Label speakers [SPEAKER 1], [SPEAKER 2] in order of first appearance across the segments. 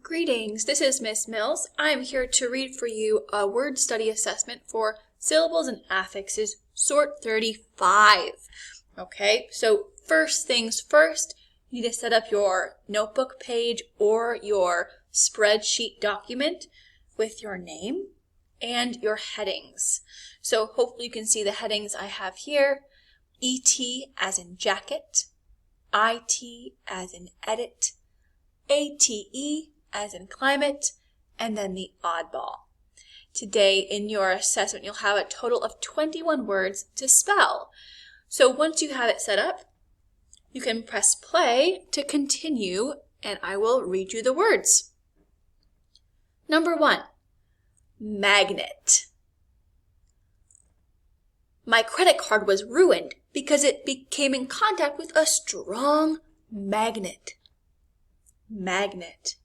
[SPEAKER 1] Greetings, this is Miss Mills. I am here to read for you a word study assessment for syllables and affixes, sort 35. Okay, so first things first, you need to set up your notebook page or your spreadsheet document with your name and your headings. So hopefully you can see the headings I have here. ET as in jacket, IT as in edit, ATE as in climate, and then the oddball. Today in your assessment, you'll have a total of 21 words to spell. So once you have it set up, you can press play to continue, and I will read you the words. Number 1, magnet. My credit card was ruined because it came in contact with a strong magnet. Magnet.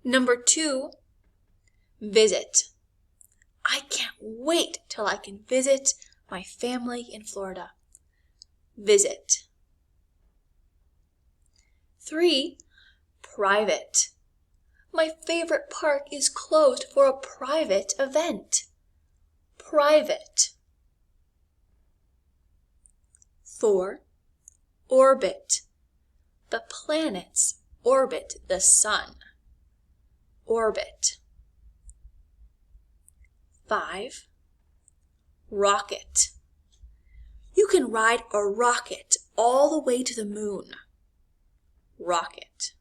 [SPEAKER 1] Number 2, visit. I can't wait till I can visit my family in Florida. Visit. 3, private. My favorite park is closed for a private event. Private. 4, orbit. The planets orbit the sun. Orbit. 5, rocket. You can ride a rocket all the way to the moon. Rocket.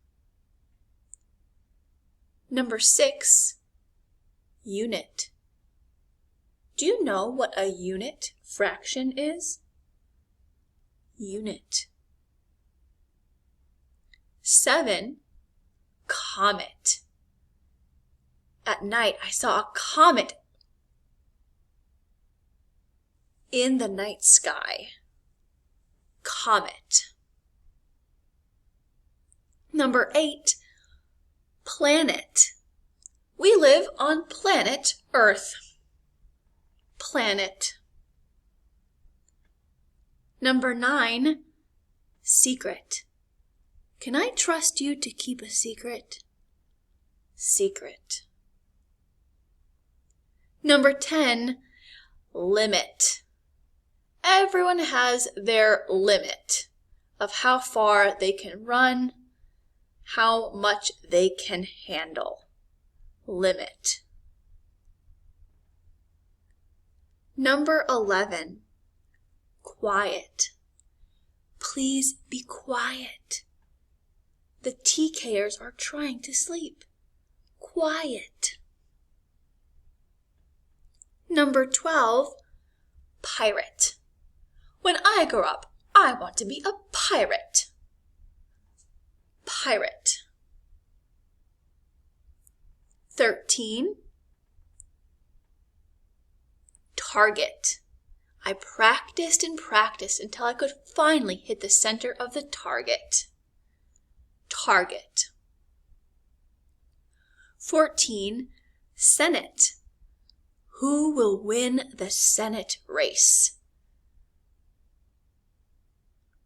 [SPEAKER 1] Number 6, unit. Do you know what a unit fraction is? Unit. 7, comet. At night, I saw a comet in the night sky. Comet. Number 8, planet. We live on planet Earth. Planet. Number 9, secret. Can I trust you to keep a secret? Secret. Number 10, limit. Everyone has their limit of how far they can run, how much they can handle. Limit. Number 11, quiet. Please be quiet. The TKers are trying to sleep. Quiet. Number 12, pirate. When I grow up, I want to be a pirate. Pirate. 13, target. I practiced and practiced until I could finally hit the center of the target. Target. 14, Senate. Who will win the Senate race?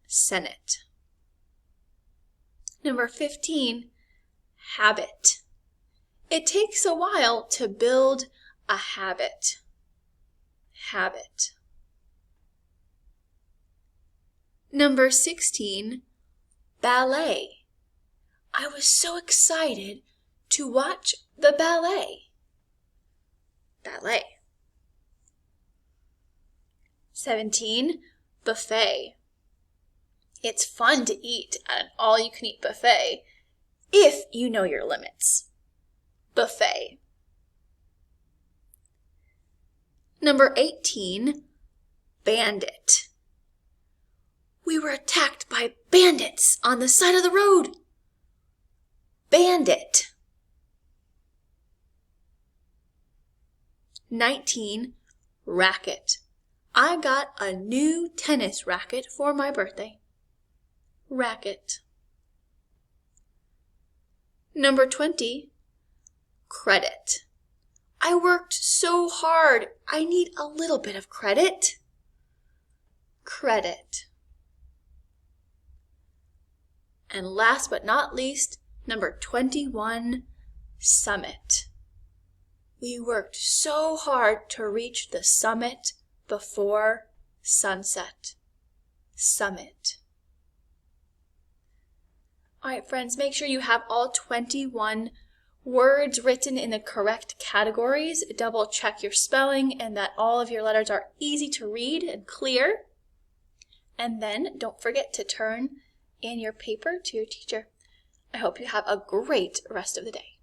[SPEAKER 1] Senate. Number 15, habit. It takes a while to build a habit. Habit. Number 16, ballet. I was so excited to watch the ballet. Ballet. 17, buffet. It's fun to eat at an all-you-can-eat buffet if you know your limits. Buffet. Number 18, bandit. We were attacked by bandits on the side of the road. Bandit. 19, racket. I got a new tennis racket for my birthday. Racket. Number 20, credit. I worked so hard. I need a little bit of credit. Credit. And last but not least, Number 21, summit. We worked so hard to reach the summit before sunset. Summit. All right, friends, make sure you have all 21 words written in the correct categories. Double check your spelling and that all of your letters are easy to read and clear. And then don't forget to turn in your paper to your teacher. I hope you have a great rest of the day.